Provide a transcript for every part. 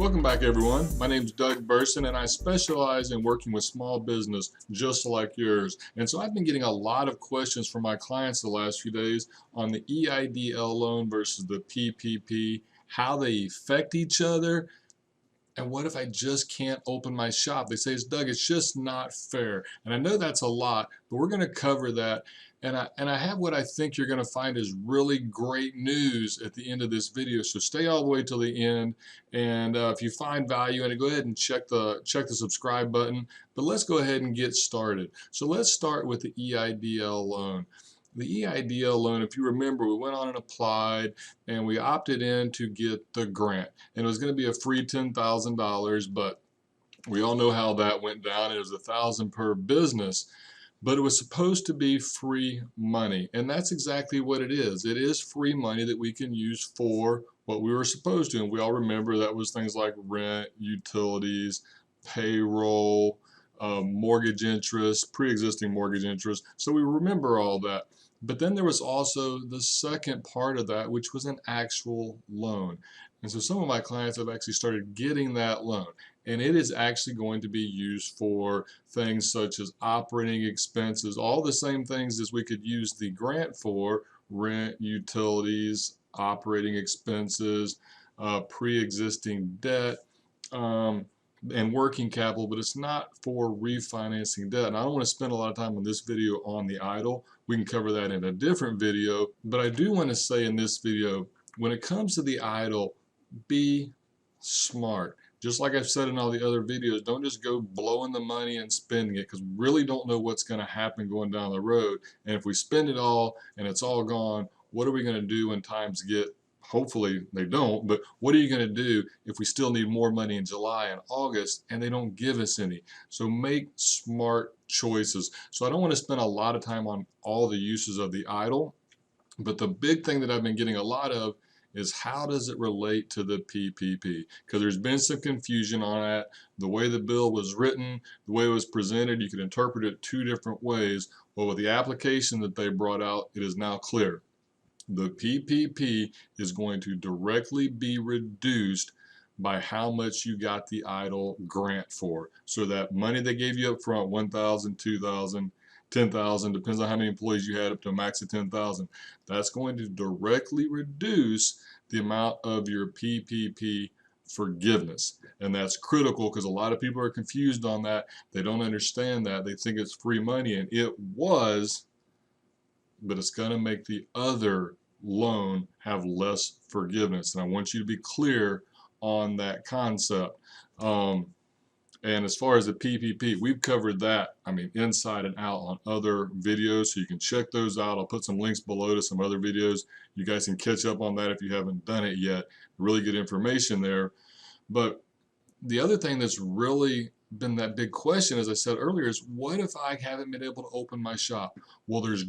Welcome back, everyone. My name is Doug Burson, and I specialize in working with small business just like yours. And so I've been getting a lot of questions from my clients the last few days on the EIDL loan versus the PPP, how they affect each other, and what if I just can't open my shop? They say, it's Doug, it's just not fair. And I know that's a lot, but we're going to cover that. And I have what I think you're going to find is really great news at the end of this video. So stay all the way till the end. And if you find value in it, go ahead and check the subscribe button. But let's go ahead and get started. So let's start with the EIDL loan. The EIDL loan, if you remember, we went on and applied and we opted in to get the grant. And it was going to be a free $10,000, but we all know how that went down. It was $1,000 per business, but it was supposed to be free money. And that's exactly what it is. It is free money that we can use for what we were supposed to. And we all remember that was things like rent, utilities, payroll, mortgage interest, pre-existing mortgage interest. So we remember all that. But then there was also the second part of that, which was an actual loan. And so some of my clients have actually started getting that loan. And it is actually going to be used for things such as operating expenses, all the same things as we could use the grant for: rent, utilities, operating expenses, pre-existing debt, and working capital, but it's not for refinancing debt. And I don't want to spend a lot of time on this video on the EIDL. We can cover that in a different video, but I do want to say in this video, when it comes to the EIDL, be smart. Just like I've said in all the other videos, don't just go blowing the money and spending it, because we really don't know what's going to happen going down the road. And if we spend it all and it's all gone, what are we going to do when times get, hopefully they don't, but what are you going to do if we still need more money in July and August and they don't give us any? So make smart choices. So I don't want to spend a lot of time on all the uses of the EIDL, but the big thing that I've been getting a lot of is how does it relate to the PPP? Because there's been some confusion on that. The way the bill was written, the way it was presented, you could interpret it two different ways. Well, with the application that they brought out, it is now clear. The PPP is going to directly be reduced by how much you got the EIDL grant for. So that money they gave you up front, $1,000, $2,000, $10,000, depends on how many employees you had, up to a max of $10,000. That's going to directly reduce the amount of your PPP forgiveness. And that's critical because a lot of people are confused on that. They don't understand that. They think it's free money, and it was, but it's going to make the other loan have less forgiveness. And I want you to be clear on that concept. And as far as the PPP, we've covered that, I mean, inside and out on other videos, so you can check those out. I'll put some links below to some other videos. You guys can catch up on that if you haven't done it yet. Really good information there. But the other thing that's really been that big question, as I said earlier, is what if I haven't been able to open my shop? Well, there's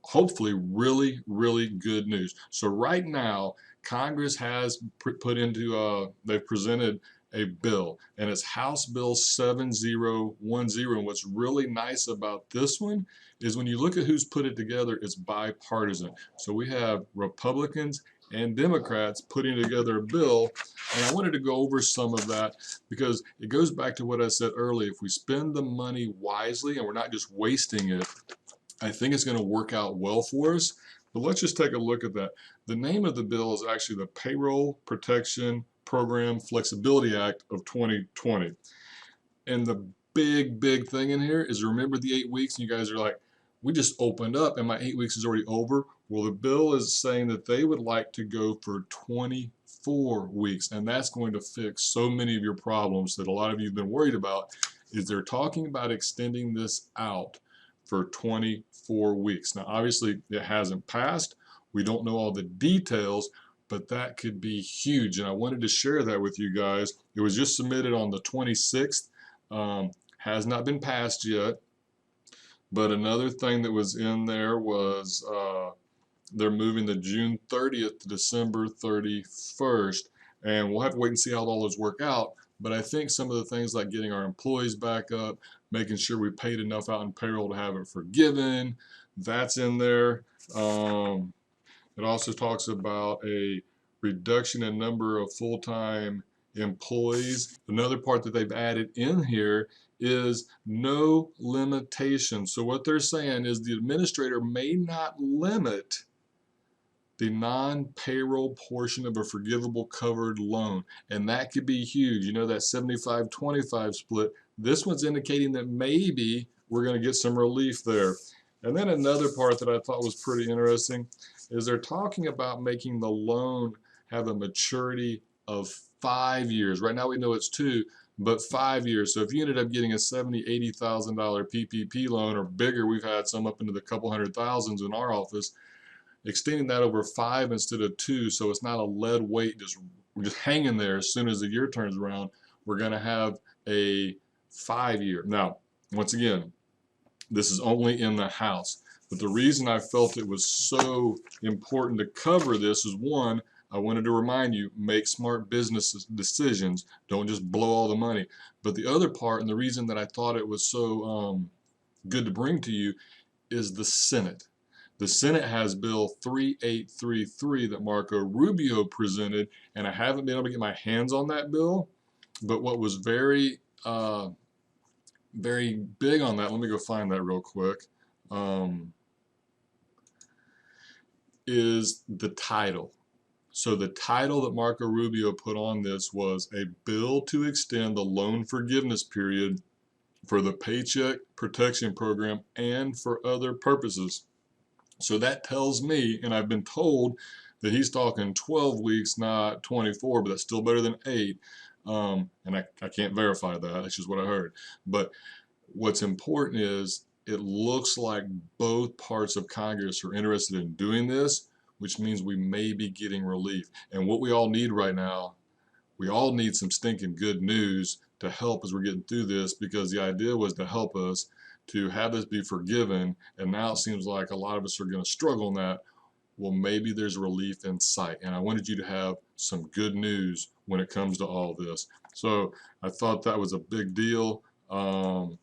hopefully really, really good news. So right now, Congress has put into, they've presented a bill, and it's House Bill 7010. And what's really nice about this one is when you look at who's put it together, it's bipartisan. So we have Republicans and Democrats putting together a bill, and I wanted to go over some of that because it goes back to what I said earlier. If we spend the money wisely and we're not just wasting it, I think it's going to work out well for us. But let's just take a look at that. The name of the bill is actually the Payroll Protection Program Flexibility Act of 2020. And the big thing in here is, remember the 8 weeks, and you guys are like, we just opened up and my 8 weeks is already over. Well, the bill is saying that they would like to go for 24 weeks, and that's going to fix so many of your problems that a lot of you have been worried about. Is they're talking about extending this out for 24 weeks. Now, obviously, it hasn't passed. We don't know all the details, but that could be huge. And I wanted to share that with you guys. It was just submitted on the 26th. Has not been passed yet. But another thing that was in there was they're moving the June 30th to December 31st. And we'll have to wait and see how all those work out. But I think some of the things like getting our employees back up, making sure we paid enough out in payroll to have it forgiven, that's in there. It also talks about a reduction in number of full-time employees. Another part that they've added in here is no limitation. So what they're saying is the administrator may not limit the non-payroll portion of a forgivable covered loan, and that could be huge. You know, that 75-25 split. This one's indicating that maybe we're going to get some relief there. And then another part that I thought was pretty interesting is they're talking about making the loan have a maturity of 5 years. Right now we know it's 2, but 5 years. So if you ended up getting a $70,000-$80,000 PPP loan or bigger, we've had some up into the couple hundred thousands in our office, extending that over 5 instead of 2, so it's not a lead weight just hanging there. As soon as the year turns around, we're going to have a 5-year. Now, once again, this is only in the house, but the reason I felt it was so important to cover this is, one, I wanted to remind you, make smart business decisions. Don't just blow all the money. But the other part, and the reason that I thought it was so good to bring to you, is the Senate. The Senate has Bill 3833 that Marco Rubio presented, and I haven't been able to get my hands on that bill. But what was very, very big on that, let me go find that real quick, is the title. So the title that Marco Rubio put on this was a bill to extend the loan forgiveness period for the Paycheck Protection Program and for other purposes. So that tells me, and I've been told that he's talking 12 weeks, not 24, but that's still better than 8. And I can't verify that. That's just what I heard. But what's important is it looks like both parts of Congress are interested in doing this, which means we may be getting relief. And what we all need right now, we all need some stinking good news to help as we're getting through this, because the idea was to help us to have this be forgiven, and now it seems like a lot of us are going to struggle in that. Well, maybe there's relief in sight, and I wanted you to have some good news when it comes to all this. So I thought that was a big deal, and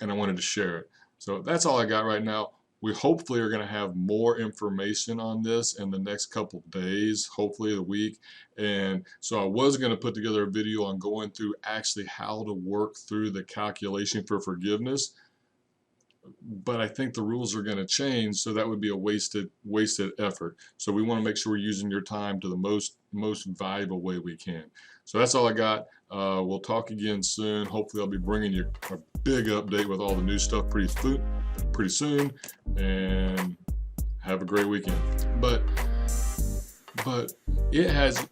I wanted to share it. So that's all I got right now. We hopefully are going to have more information on this in the next couple days, hopefully a week. And so I was going to put together a video on going through actually how to work through the calculation for forgiveness. But I think the rules are going to change, so that would be a wasted effort. So we want to make sure we're using your time to the most valuable way we can. So that's all I got. We'll talk again soon. Hopefully I'll be bringing you a big update with all the new stuff pretty soon, and have a great weekend. But it has